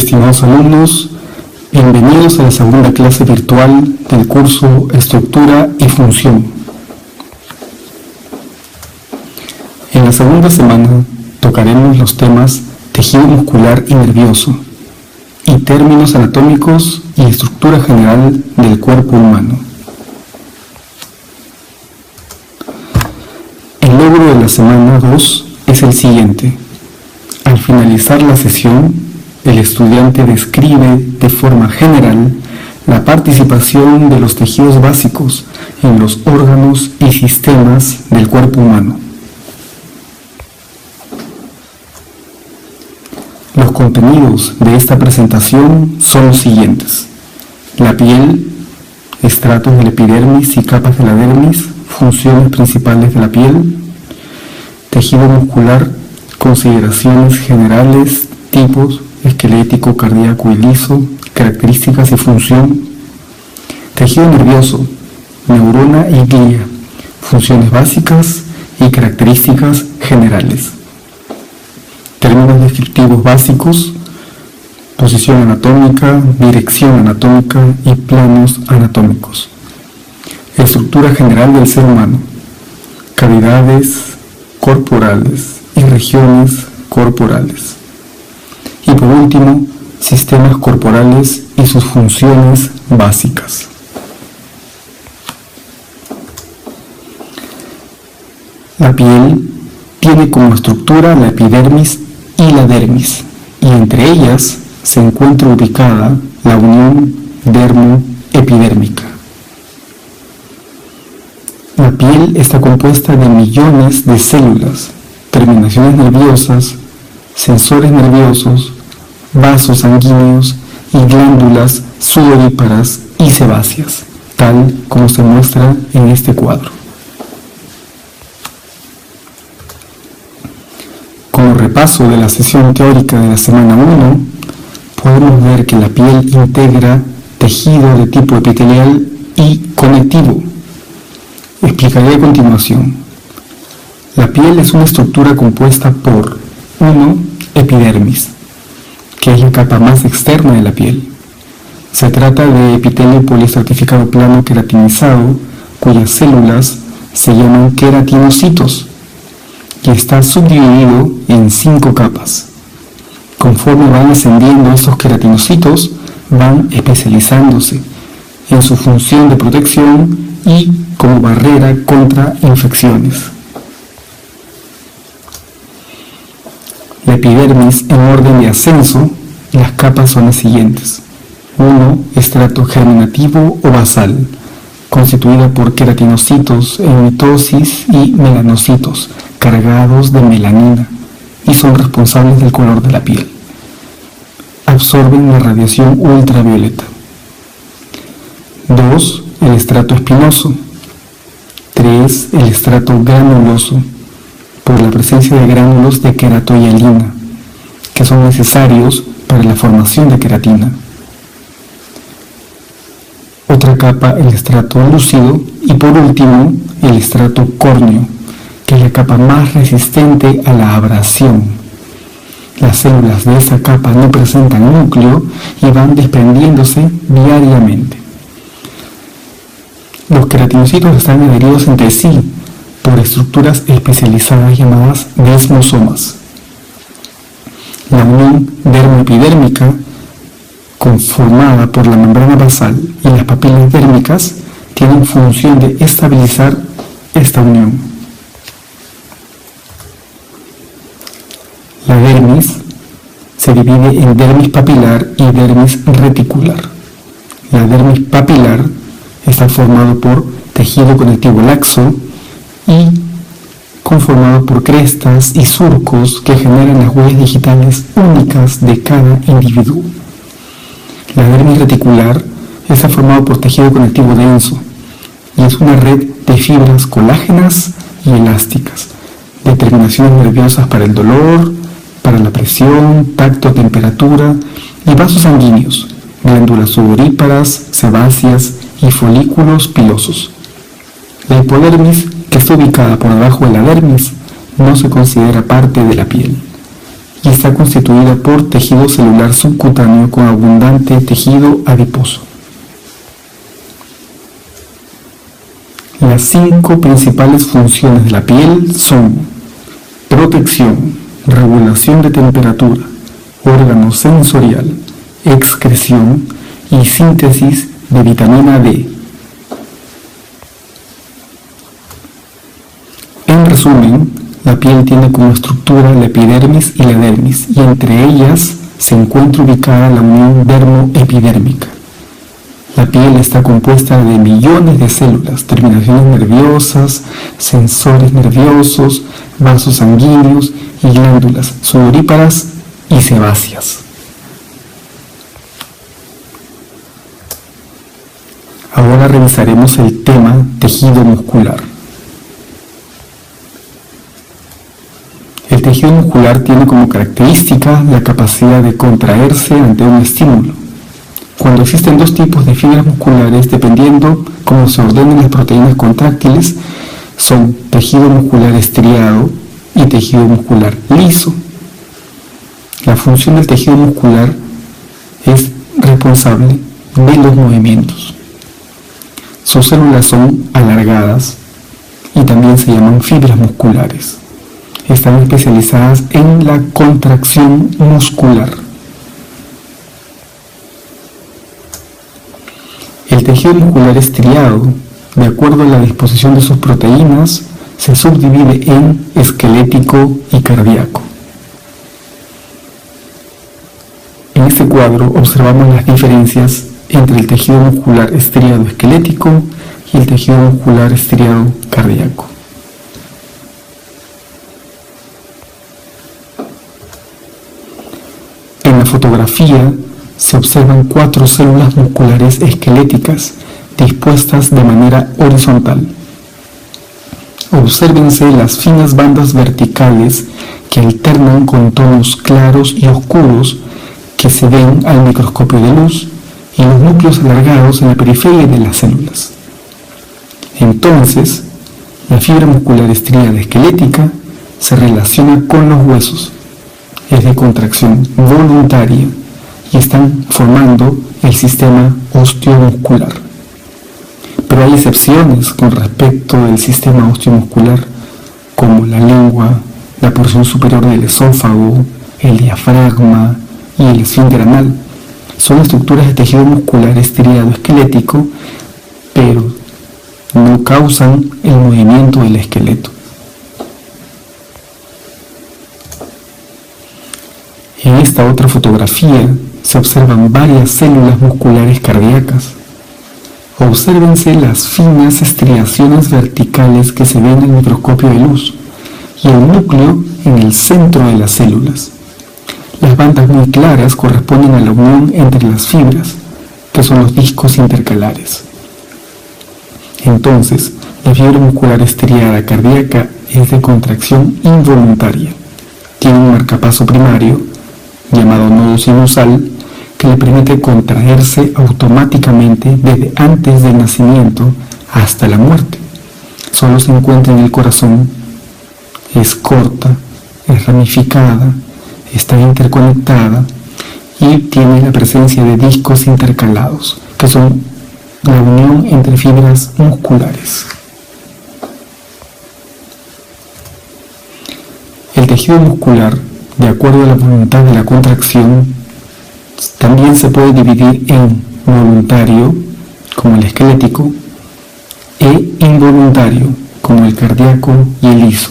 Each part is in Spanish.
Estimados alumnos, bienvenidos a la segunda clase virtual del curso Estructura y Función. En la segunda semana tocaremos los temas tejido muscular y nervioso y términos anatómicos y estructura general del cuerpo humano. El logro de la semana 2 es el siguiente. Al finalizar la sesión, el estudiante describe de forma general la participación de los tejidos básicos en los órganos y sistemas del cuerpo humano. Los contenidos de esta presentación son los siguientes: la piel, estratos de la epidermis y capas de la dermis, funciones principales de la piel, tejido muscular, consideraciones generales, tipos, esquelético, cardíaco y liso, características y función, tejido nervioso, neurona y glía, funciones básicas y características generales, términos descriptivos básicos, posición anatómica, dirección anatómica y planos anatómicos, estructura general del ser humano, cavidades corporales y regiones corporales. Y por último, sistemas corporales y sus funciones básicas. La piel tiene como estructura la epidermis y la dermis, y entre ellas se encuentra ubicada la unión dermo-epidérmica. La piel está compuesta de millones de células, terminaciones nerviosas, sensores nerviosos, vasos sanguíneos y glándulas sudoríparas y sebáceas, tal como se muestra en este cuadro. Como repaso de la sesión teórica de la semana 1, podemos ver que la piel integra tejido de tipo epitelial y conectivo. Explicaré a continuación. La piel es una estructura compuesta por 1. Epidermis, que es la capa más externa de la piel. Se trata de epitelio poliestratificado plano queratinizado, cuyas células se llaman queratinocitos, y está subdividido en 5 capas. Conforme van ascendiendo estos queratinocitos, van especializándose en su función de protección y como barrera contra infecciones. La epidermis en orden de ascenso, las capas son las siguientes. 1. Estrato germinativo o basal, constituida por queratinocitos en mitosis y melanocitos, cargados de melanina, y son responsables del color de la piel. Absorben la radiación ultravioleta. 2. El estrato espinoso. 3. El estrato granuloso, por la presencia de gránulos de queratohialina, que son necesarios para la formación de queratina. Otra capa, el estrato lúcido, y por último, el estrato córneo, que es la capa más resistente a la abrasión. Las células de esa capa no presentan núcleo y van desprendiéndose diariamente. Los queratinocitos están adheridos entre sí por estructuras especializadas llamadas desmosomas. La unión dermoepidérmica, conformada por la membrana basal y las papilas dérmicas, tienen función de estabilizar esta unión. La dermis se divide en dermis papilar y dermis reticular. La dermis papilar está formado por tejido conectivo laxo y conformado por crestas y surcos que generan las huellas digitales únicas de cada individuo. La dermis reticular está formado por tejido conectivo denso y es una red de fibras colágenas y elásticas, de terminaciones nerviosas para el dolor, para la presión, tacto, temperatura y vasos sanguíneos, glándulas sudoríparas, sebáceas y folículos pilosos. La hipodermis, que está ubicada por debajo de la dermis, no se considera parte de la piel y está constituida por tejido celular subcutáneo con abundante tejido adiposo. Las 5 principales funciones de la piel son protección, regulación de temperatura, órgano sensorial, excreción y síntesis de vitamina D. En resumen, la piel tiene como estructura la epidermis y la dermis, y entre ellas se encuentra ubicada la unión dermoepidérmica. La piel está compuesta de millones de células, terminaciones nerviosas, sensores nerviosos, vasos sanguíneos y glándulas sudoríparas y sebáceas. Ahora revisaremos el tema tejido muscular. El tejido muscular tiene como característica la capacidad de contraerse ante un estímulo. Cuando existen 2 tipos de fibras musculares, dependiendo cómo se ordenen las proteínas contráctiles, son tejido muscular estriado y tejido muscular liso. La función del tejido muscular es responsable de los movimientos. Sus células son alargadas y también se llaman fibras musculares. Están especializadas en la contracción muscular. El tejido muscular estriado, de acuerdo a la disposición de sus proteínas, se subdivide en esquelético y cardíaco. En este cuadro observamos las diferencias entre el tejido muscular estriado esquelético y el tejido muscular estriado cardíaco. En la fotografía se observan 4 células musculares esqueléticas dispuestas de manera horizontal. Obsérvense las finas bandas verticales que alternan con tonos claros y oscuros que se ven al microscopio de luz y los núcleos alargados en la periferia de las células. Entonces, la fibra muscular estriada esquelética se relaciona con los huesos, es de contracción voluntaria y están formando el sistema osteomuscular. Pero hay excepciones con respecto del sistema osteomuscular, como la lengua, la porción superior del esófago, el diafragma y el esfínter anal. Son estructuras de tejido muscular estriado esquelético, pero no causan el movimiento del esqueleto. En esta otra fotografía se observan varias células musculares cardíacas. Obsérvense las finas estriaciones verticales que se ven en el microscopio de luz y el núcleo en el centro de las células. Las bandas muy claras corresponden a la unión entre las fibras, que son los discos intercalares. Entonces, la fibra muscular estriada cardíaca es de contracción involuntaria. Tiene un marcapaso primario, llamado nodo sinusal, que le permite contraerse automáticamente desde antes del nacimiento hasta la muerte. Solo se encuentra en el corazón, es corta, es ramificada, está interconectada y tiene la presencia de discos intercalados, que son la unión entre fibras musculares. El tejido muscular, de acuerdo a la voluntad de la contracción, también se puede dividir en voluntario, como el esquelético, e involuntario, como el cardíaco y el liso.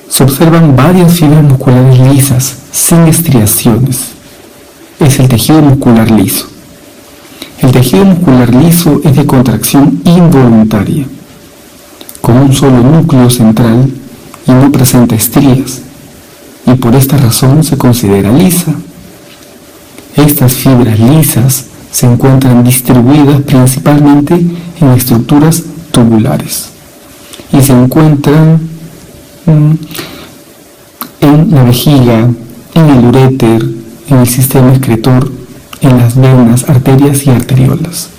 Se observan varias fibras musculares lisas, sin estriaciones. Es el tejido muscular liso. El tejido muscular liso es de contracción involuntaria, con un solo núcleo central y no presenta estrías, y por esta razón se considera lisa. Estas fibras lisas se encuentran distribuidas principalmente en estructuras tubulares y se encuentran en la vejiga, en el uréter, en el sistema excretor, en las venas, arterias y arteriolas.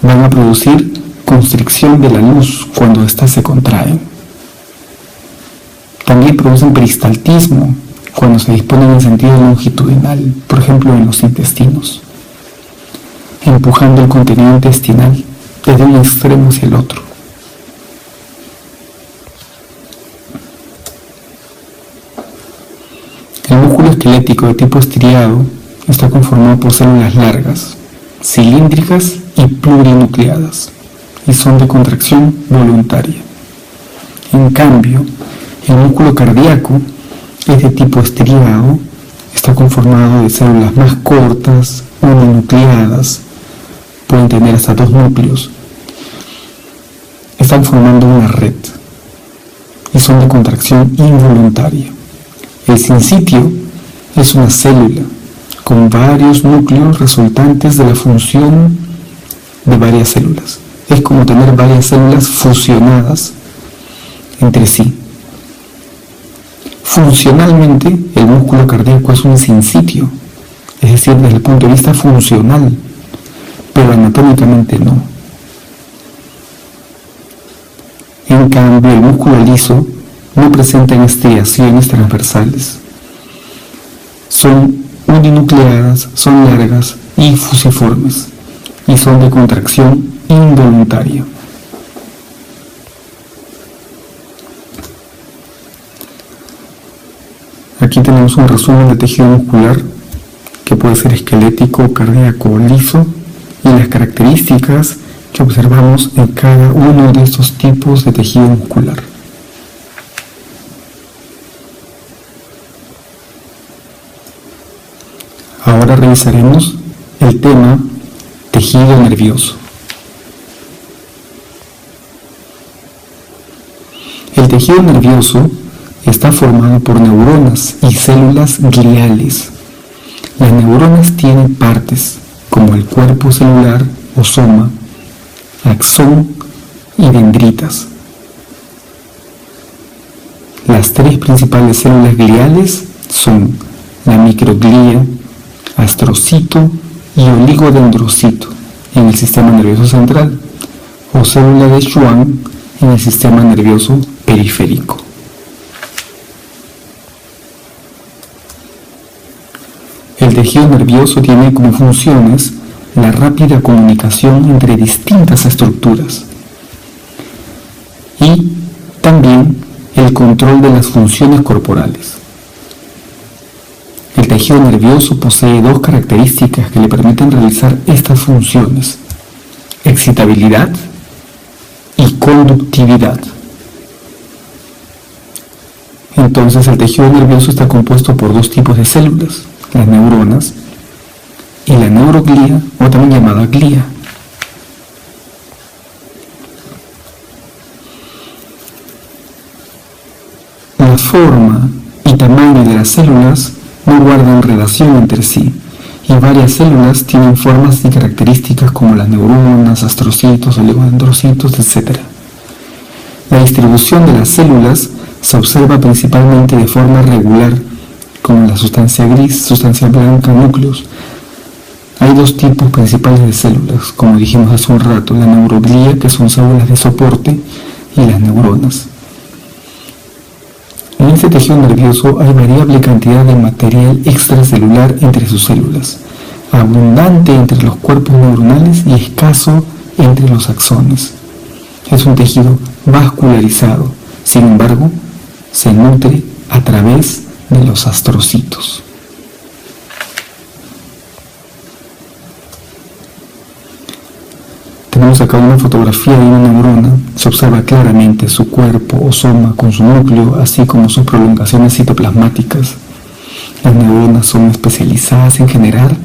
Van a producir constricción de la luz cuando éstas se contraen. También producen peristaltismo cuando se disponen en sentido longitudinal, por ejemplo en los intestinos, empujando el contenido intestinal desde un extremo hacia el otro. El músculo esquelético de tipo estriado está conformado por células largas, cilíndricas y plurinucleadas, y son de contracción voluntaria. En cambio, el músculo cardíaco es de tipo estriado, está conformado de células más cortas, uninucleadas, pueden tener hasta 2 núcleos, están formando una red y son de contracción involuntaria. El sincitio es una célula con varios núcleos resultantes de la función de varias células. Es como tener varias células fusionadas entre sí. Funcionalmente, el músculo cardíaco es un sincitio, es decir, desde el punto de vista funcional, pero anatómicamente no. En cambio, el músculo liso no presenta estriaciones transversales. Son uninucleadas, son largas y fusiformes, y son de contracción involuntaria. Aquí tenemos un resumen de tejido muscular que puede ser esquelético, cardíaco o liso, y las características que observamos en cada uno de estos tipos de tejido muscular. Ahora revisaremos el tema tejido nervioso. El tejido nervioso está formado por neuronas y células gliales. Las neuronas tienen partes como el cuerpo celular o soma, axón y dendritas. Las 3 principales células gliales son la microglía, astrocito y oligodendrocito en el sistema nervioso central, o célula de Schwann en el sistema nervioso periférico. El tejido nervioso tiene como funciones la rápida comunicación entre distintas estructuras y también el control de las funciones corporales. El tejido nervioso posee 2 características que le permiten realizar estas funciones: excitabilidad y conductividad. Entonces, el tejido nervioso está compuesto por 2 tipos de células: las neuronas y la neuroglía, o también llamada glía. La forma y tamaño de las células no guardan relación entre sí, y varias células tienen formas y características como las neuronas, astrocitos, oligodendrocitos, etc. La distribución de las células se observa principalmente de forma regular, como la sustancia gris, sustancia blanca, núcleos. Hay 2 tipos principales de células, como dijimos hace un rato: la neuroglía, que son células de soporte, y las neuronas. En este tejido nervioso hay variable cantidad de material extracelular entre sus células, abundante entre los cuerpos neuronales y escaso entre los axones. Es un tejido vascularizado, sin embargo, se nutre a través de los astrocitos. Tenemos acá una fotografía de una neurona. Se observa claramente su cuerpo o soma con su núcleo, así como sus prolongaciones citoplasmáticas. Las neuronas son especializadas en generar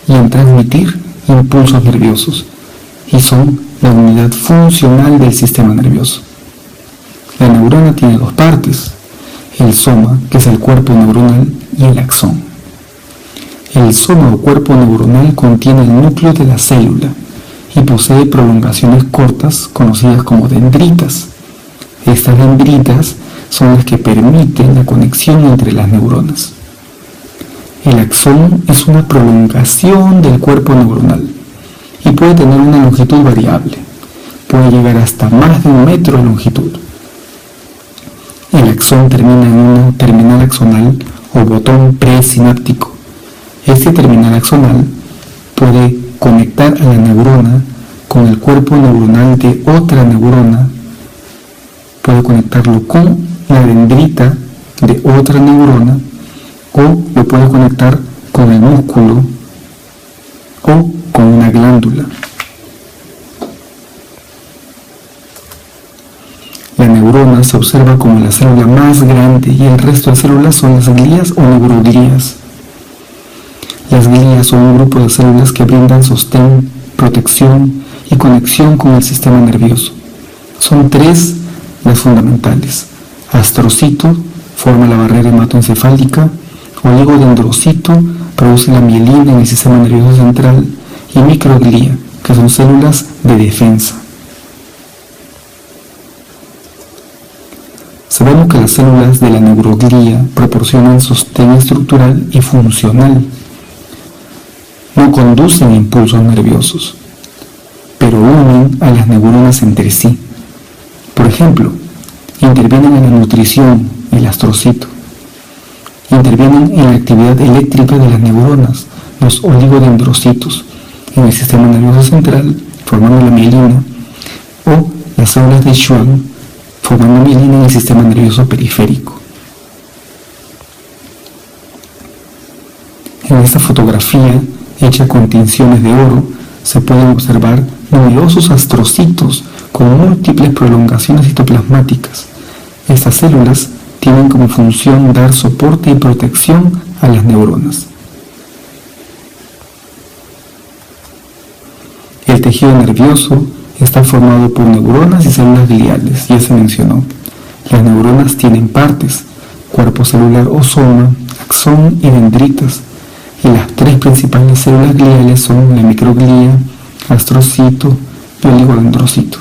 y en transmitir impulsos nerviosos, y son la unidad funcional del sistema nervioso. La neurona tiene 2 partes: el soma, que es el cuerpo neuronal, y el axón. El soma o cuerpo neuronal contiene el núcleo de la célula y posee prolongaciones cortas conocidas como dendritas. Estas dendritas son las que permiten la conexión entre las neuronas. El axón es una prolongación del cuerpo neuronal y puede tener una longitud variable. Puede llegar hasta más de 1 metro de longitud. El axón termina en una terminal axonal o botón presináptico. Este terminal axonal puede conectar a la neurona con el cuerpo neuronal de otra neurona, puede conectarlo con la dendrita de otra neurona o lo puede conectar con el músculo o con una glándula. La neurona se observa como la célula más grande y el resto de células son las glías o neuroglías. Las glías son un grupo de células que brindan sostén, protección y conexión con el sistema nervioso. Son tres las fundamentales. Astrocito forma la barrera hematoencefálica, oligodendrocito produce la mielina en el sistema nervioso central y microglía, que son células de defensa. Sabemos que las células de la neuroglía proporcionan sostén estructural y funcional. No conducen impulsos nerviosos, pero unen a las neuronas entre sí. Por ejemplo, intervienen en la nutrición, el astrocito. Intervienen en la actividad eléctrica de las neuronas, los oligodendrocitos, en el sistema nervioso central, formando la mielina, o las células de Schwann, formando mielina en el sistema nervioso periférico. En esta fotografía, hecha con tinciones de oro, se pueden observar numerosos astrocitos con múltiples prolongaciones citoplasmáticas. Estas células tienen como función dar soporte y protección a las neuronas. El tejido nervioso está formado por neuronas y células gliales, ya se mencionó. Las neuronas tienen partes, cuerpo celular o soma, axón y dendritas, y las tres principales células gliales son la microglía, astrocito y oligodendrocito.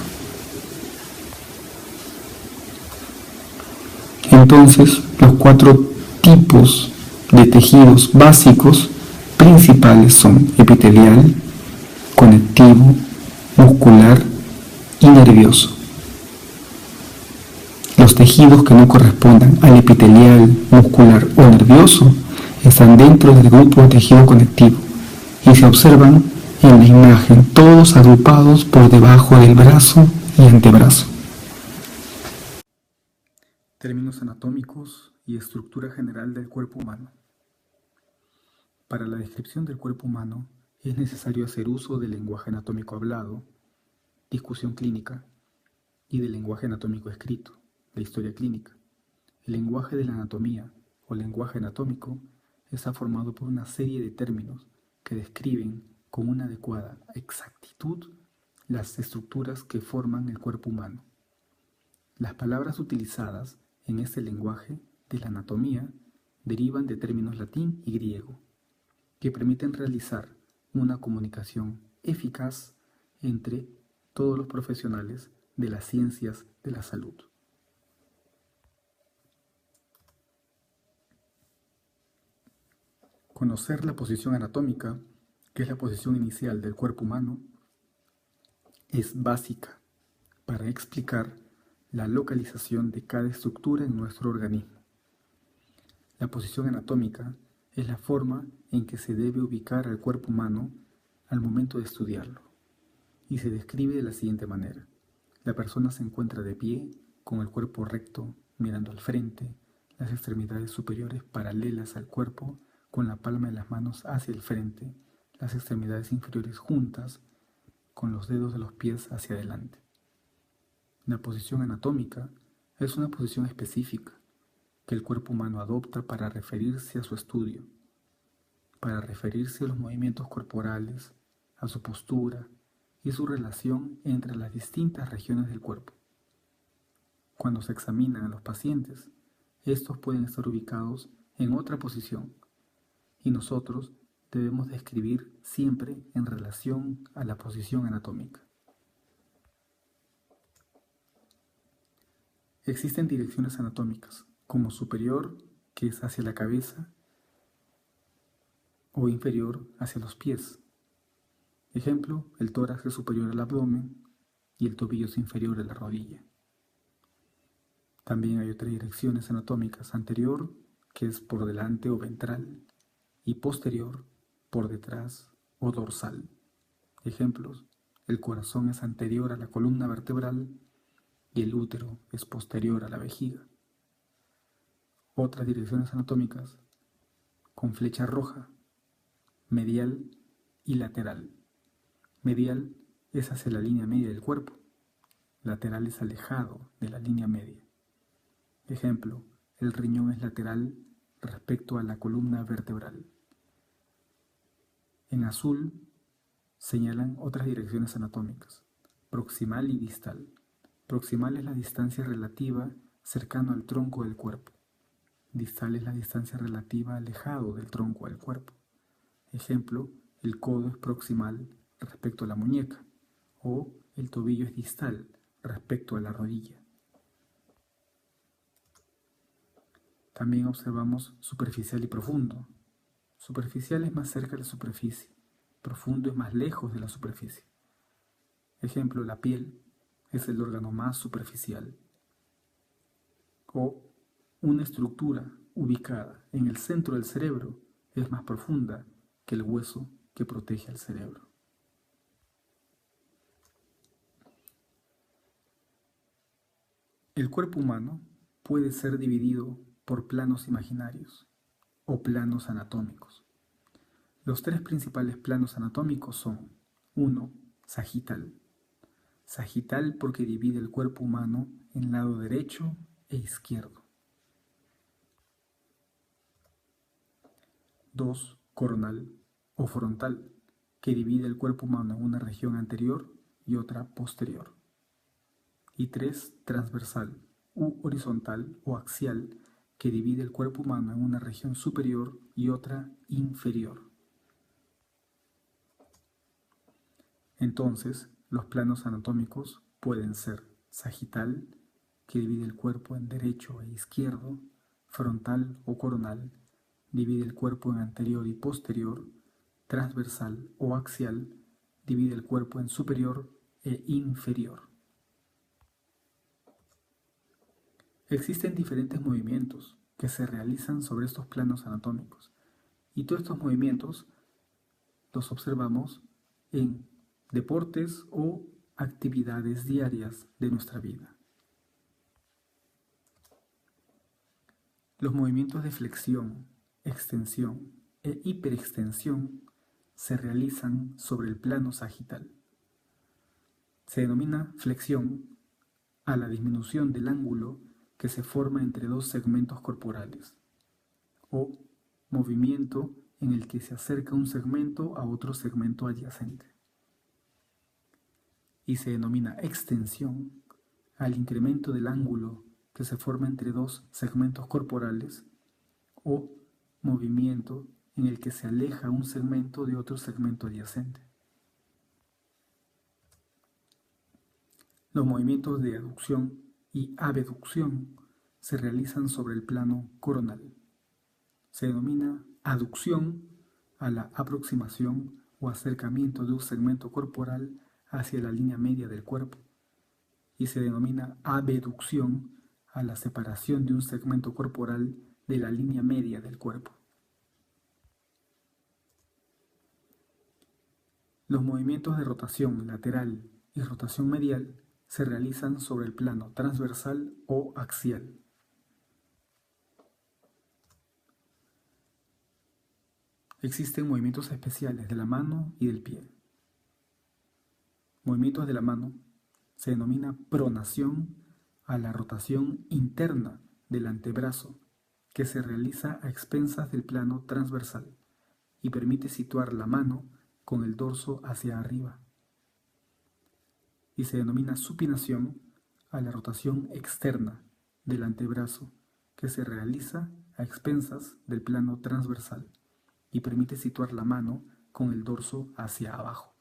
Entonces, los cuatro tipos de tejidos básicos principales son epitelial, conectivo, muscular y nervioso. Los tejidos que no correspondan al epitelial, muscular o nervioso están dentro del grupo de tejido conectivo y se observan en la imagen todos agrupados por debajo del brazo y antebrazo. Términos anatómicos y estructura general del cuerpo humano. Para la descripción del cuerpo humano es necesario hacer uso del lenguaje anatómico hablado, discusión clínica, y del lenguaje anatómico escrito, la historia clínica. El lenguaje de la anatomía o lenguaje anatómico está formado por una serie de términos que describen con una adecuada exactitud las estructuras que forman el cuerpo humano. Las palabras utilizadas en este lenguaje de la anatomía derivan de términos latín y griego, que permiten realizar una comunicación eficaz entre todos los profesionales de las ciencias de la salud. Conocer la posición anatómica, que es la posición inicial del cuerpo humano, es básica para explicar la localización de cada estructura en nuestro organismo. La posición anatómica es la forma en que se debe ubicar al cuerpo humano al momento de estudiarlo, y se describe de la siguiente manera. La persona se encuentra de pie, con el cuerpo recto, mirando al frente, las extremidades superiores paralelas al cuerpo, con la palma de las manos hacia el frente, las extremidades inferiores juntas, con los dedos de los pies hacia adelante. La posición anatómica es una posición específica que el cuerpo humano adopta para referirse a su estudio, para referirse a los movimientos corporales, a su postura y su relación entre las distintas regiones del cuerpo. Cuando se examinan a los pacientes, estos pueden estar ubicados en otra posición y nosotros debemos describir siempre en relación a la posición anatómica. Existen direcciones anatómicas, como superior, que es hacia la cabeza, o inferior hacia los pies. Ejemplo, el tórax es superior al abdomen y el tobillo es inferior a la rodilla. También hay otras direcciones anatómicas: anterior, que es por delante o ventral, y posterior, por detrás o dorsal. Ejemplos: el corazón es anterior a la columna vertebral y el útero es posterior a la vejiga. Otras direcciones anatómicas con flecha roja: medial y lateral. Medial es hacia la línea media del cuerpo, lateral es alejado de la línea media. Ejemplo: el riñón es lateral respecto a la columna vertebral. En azul señalan otras direcciones anatómicas: proximal y distal. Proximal es la distancia relativa cercano al tronco del cuerpo. Distal es la distancia relativa alejado del tronco del cuerpo. Ejemplo: el codo es proximal respecto a la muñeca, o el tobillo es distal respecto a la rodilla. También observamos superficial y profundo. Superficial es más cerca de la superficie, profundo es más lejos de la superficie. Ejemplo: la piel es el órgano más superficial. O una estructura ubicada en el centro del cerebro es más profunda que el hueso que protege al cerebro. El cuerpo humano puede ser dividido por planos imaginarios o planos anatómicos. Los tres principales planos anatómicos son: 1. Sagital. Sagital porque divide el cuerpo humano en lado derecho e izquierdo. 2. Coronal o frontal, que divide el cuerpo humano en una región anterior y otra posterior. Y 3. Transversal u horizontal o axial, que divide el cuerpo humano en una región superior y otra inferior. Entonces, los planos anatómicos pueden ser: sagital, que divide el cuerpo en derecho e izquierdo; frontal o coronal, divide el cuerpo en anterior y posterior; transversal o axial, divide el cuerpo en superior e inferior. Existen diferentes movimientos que se realizan sobre estos planos anatómicos, y todos estos movimientos los observamos en deportes o actividades diarias de nuestra vida. Los movimientos de flexión, extensión e hiperextensión se realizan sobre el plano sagital. Se denomina flexión a la disminución del ángulo que se forma entre dos segmentos corporales, o movimiento en el que se acerca un segmento a otro segmento adyacente. Y se denomina extensión al incremento del ángulo que se forma entre dos segmentos corporales, o movimiento en el que se aleja un segmento de otro segmento adyacente. Los movimientos de aducción y abducción se realizan sobre el plano coronal. Se denomina aducción a la aproximación o acercamiento de un segmento corporal hacia la línea media del cuerpo, y se denomina abducción a la separación de un segmento corporal de la línea media del cuerpo. Los movimientos de rotación lateral y rotación medial se realizan sobre el plano transversal o axial. Existen movimientos especiales de la mano y del pie. Movimientos de la mano se denomina pronación a la rotación interna del antebrazo, que se realiza a expensas del plano transversal y permite situar la mano con el dorso hacia arriba. Y se denomina supinación a la rotación externa del antebrazo, que se realiza a expensas del plano transversal y permite situar la mano con el dorso hacia abajo.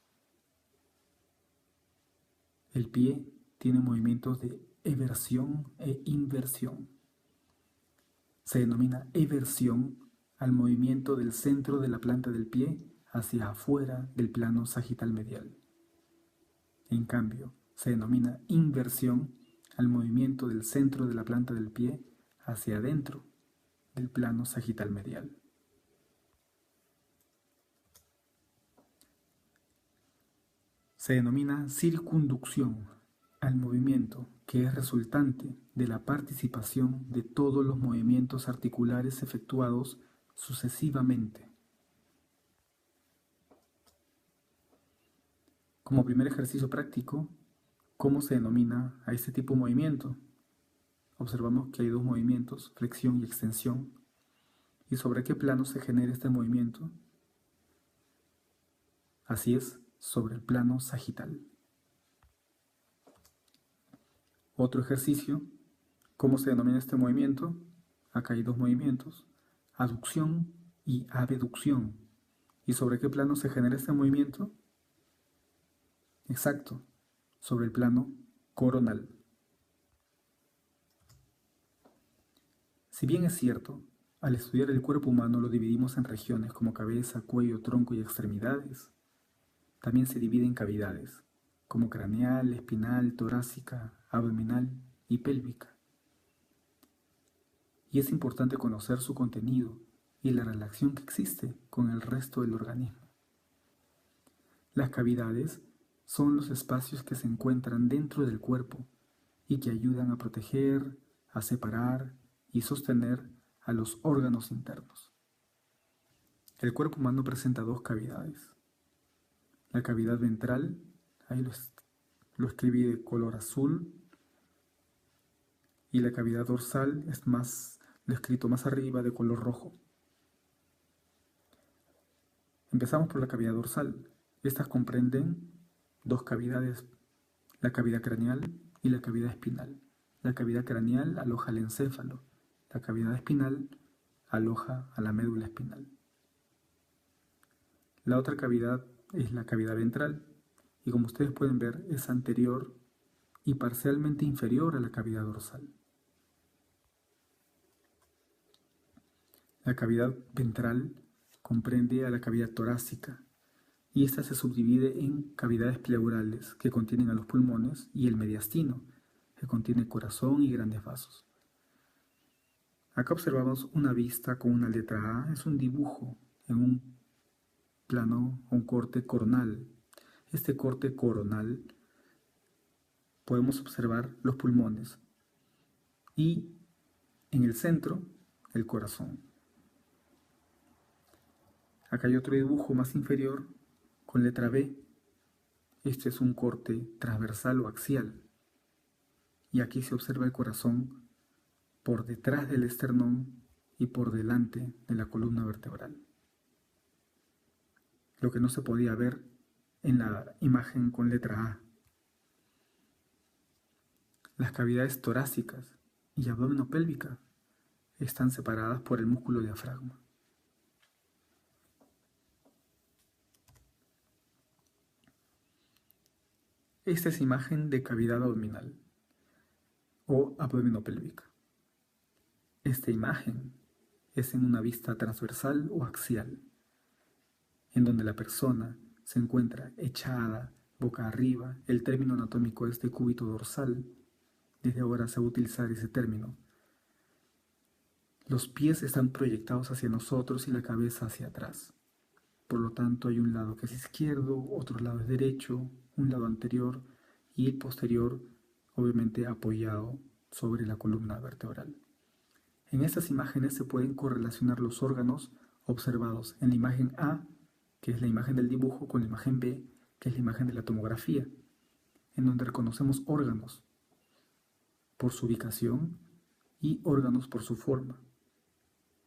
El pie tiene movimientos de eversión e inversión. Se denomina eversión al movimiento del centro de la planta del pie hacia afuera del plano sagital medial. En cambio, se denomina inversión al movimiento del centro de la planta del pie hacia adentro del plano sagital medial. Se denomina circunducción al movimiento que es resultante de la participación de todos los movimientos articulares efectuados sucesivamente. Como primer ejercicio práctico, ¿cómo se denomina a este tipo de movimiento? Observamos que hay dos movimientos, flexión y extensión. ¿Y sobre qué plano se genera este movimiento? Así es, sobre el plano sagital. Otro ejercicio, ¿cómo se denomina este movimiento? Acá hay dos movimientos, aducción y abducción. ¿Y sobre qué plano se genera este movimiento? Exacto, sobre el plano coronal. Si bien es cierto, al estudiar el cuerpo humano lo dividimos en regiones como cabeza, cuello, tronco y extremidades, también se divide en cavidades, como craneal, espinal, torácica, abdominal y pélvica. Y es importante conocer su contenido y la relación que existe con el resto del organismo. Las cavidades son los espacios que se encuentran dentro del cuerpo y que ayudan a proteger, a separar y sostener a los órganos internos. El cuerpo humano presenta dos cavidades. La cavidad ventral, ahí lo escribí de color azul, y la cavidad dorsal lo he escrito más arriba de color rojo. Empezamos por la cavidad dorsal. Estas comprenden dos cavidades, la cavidad craneal y la cavidad espinal. La cavidad craneal aloja el encéfalo, la cavidad espinal aloja a la médula espinal. La otra cavidad es la cavidad ventral y como ustedes pueden ver es anterior y parcialmente inferior a la cavidad dorsal. La cavidad ventral comprende a la cavidad torácica y esta se subdivide en cavidades pleurales que contienen a los pulmones y el mediastino que contiene corazón y grandes vasos. Acá observamos una vista con una letra A, es un dibujo en un plano, un corte coronal. Este corte coronal podemos observar los pulmones y en el centro el corazón. Acá hay otro dibujo más inferior con letra B. Este es un corte transversal o axial. Y aquí se observa el corazón por detrás del esternón y por delante de la columna vertebral. Lo que no se podía ver en la imagen con letra A. Las cavidades torácicas y abdominopélvica están separadas por el músculo diafragma. Esta es imagen de cavidad abdominal o abdominopélvica. Esta imagen es en una vista transversal o axial, en donde la persona se encuentra echada boca arriba. El término anatómico es decúbito dorsal. Desde ahora se va a utilizar ese término. Los pies están proyectados hacia nosotros y la cabeza hacia atrás. Por lo tanto, hay un lado que es izquierdo, otro lado es derecho, un lado anterior y el posterior, obviamente apoyado sobre la columna vertebral. En estas imágenes se pueden correlacionar los órganos observados en la imagen A, que es la imagen del dibujo, con la imagen B, que es la imagen de la tomografía, en donde reconocemos órganos por su ubicación y órganos por su forma.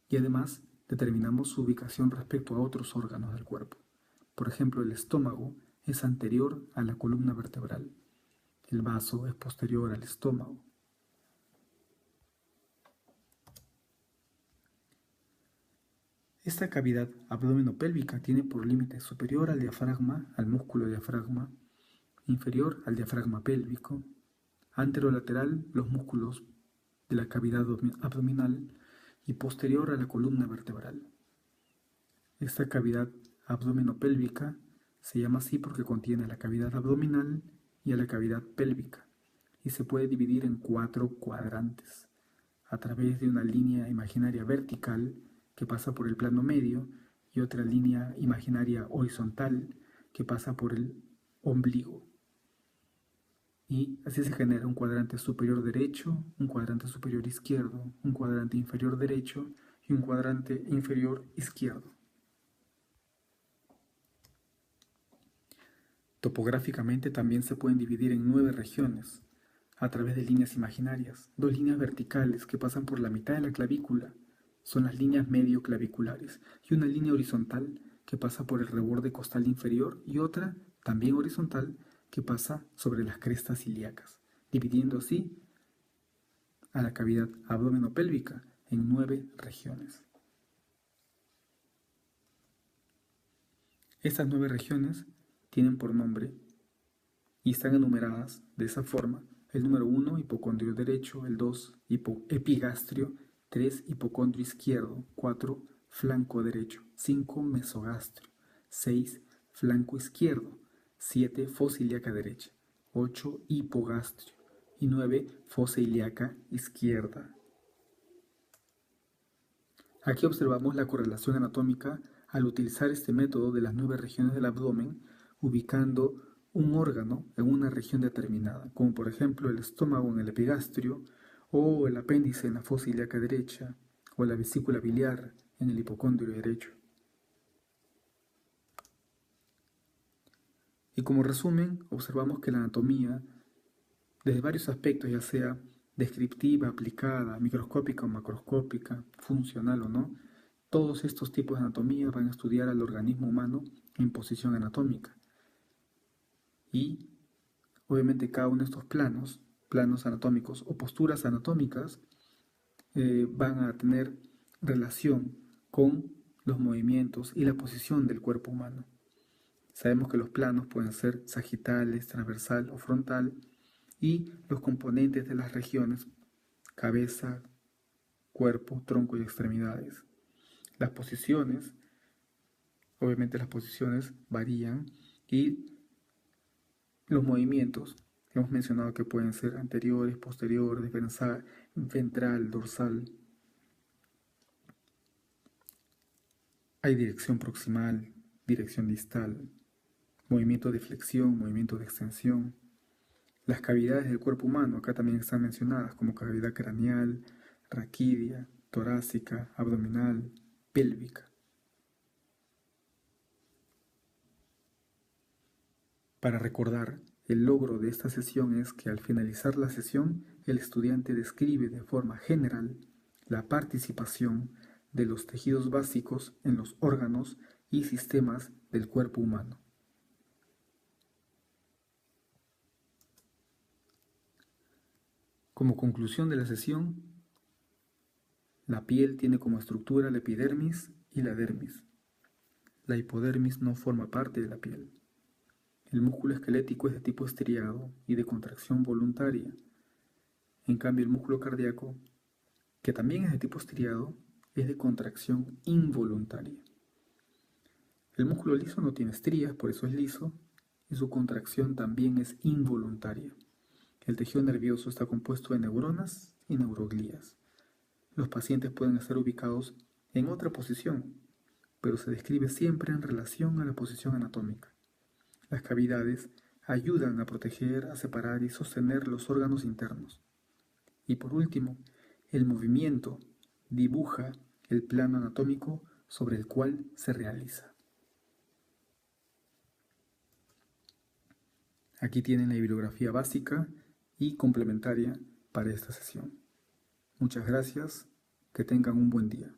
Y además determinamos su ubicación respecto a otros órganos del cuerpo. Por ejemplo, el estómago es anterior a la columna vertebral. El vaso es posterior al estómago. Esta cavidad abdominopélvica tiene por límite superior al diafragma, al músculo diafragma, inferior al diafragma pélvico, anterolateral los músculos de la cavidad abdominal y posterior a la columna vertebral. Esta cavidad abdominopélvica se llama así porque contiene a la cavidad abdominal y a la cavidad pélvica y se puede dividir en 4 cuadrantes a través de una línea imaginaria vertical que pasa por el plano medio y otra línea imaginaria horizontal que pasa por el ombligo. Y así se genera un cuadrante superior derecho, un cuadrante superior izquierdo, un cuadrante inferior derecho y un cuadrante inferior izquierdo. Topográficamente también se pueden dividir en 9 regiones a través de líneas imaginarias. 2 líneas verticales que pasan por la mitad de la clavícula son las líneas medioclaviculares y una línea horizontal que pasa por el reborde costal inferior y otra, también horizontal, que pasa sobre las crestas ilíacas, dividiendo así a la cavidad abdominopélvica en 9 regiones. Estas 9 regiones tienen por nombre y están enumeradas de esa forma: el número 1, hipocondrio derecho; el 2, epigastrio; 3, hipocondrio izquierdo; 4, flanco derecho; 5, mesogastrio; 6, flanco izquierdo; 7, fosa ilíaca derecha; 8, hipogastrio; y 9, fosa ilíaca izquierda. Aquí observamos la correlación anatómica al utilizar este método de las 9 regiones del abdomen, ubicando un órgano en una región determinada, como por ejemplo el estómago en el epigastrio, o el apéndice en la fosa ilíaca derecha, o la vesícula biliar en el hipocondrio derecho. Y como resumen, observamos que la anatomía, desde varios aspectos, ya sea descriptiva, aplicada, microscópica o macroscópica, funcional o no, todos estos tipos de anatomía van a estudiar al organismo humano en posición anatómica. Y obviamente cada uno de estos planos anatómicos o posturas anatómicas van a tener relación con los movimientos y la posición del cuerpo humano. Sabemos que los planos pueden ser sagitales, transversal o frontal, y los componentes de las regiones: cabeza, cuerpo, tronco y extremidades. Las posiciones, obviamente las posiciones varían, y los movimientos hemos mencionado que pueden ser anteriores, posteriores, ventral, dorsal. Hay dirección proximal, dirección distal, movimiento de flexión, movimiento de extensión. Las cavidades del cuerpo humano acá también están mencionadas, como cavidad craneal, raquídea, torácica, abdominal, pélvica. Para recordar, el logro de esta sesión es que al finalizar la sesión, el estudiante describe de forma general la participación de los tejidos básicos en los órganos y sistemas del cuerpo humano. Como conclusión de la sesión, la piel tiene como estructura la epidermis y la dermis. La hipodermis no forma parte de la piel. El músculo esquelético es de tipo estriado y de contracción voluntaria. En cambio, el músculo cardíaco, que también es de tipo estriado, es de contracción involuntaria. El músculo liso no tiene estrías, por eso es liso, y su contracción también es involuntaria. El tejido nervioso está compuesto de neuronas y neuroglías. Los pacientes pueden estar ubicados en otra posición, pero se describe siempre en relación a la posición anatómica. Las cavidades ayudan a proteger, a separar y sostener los órganos internos. Y por último, el movimiento dibuja el plano anatómico sobre el cual se realiza. Aquí tienen la bibliografía básica y complementaria para esta sesión. Muchas gracias, que tengan un buen día.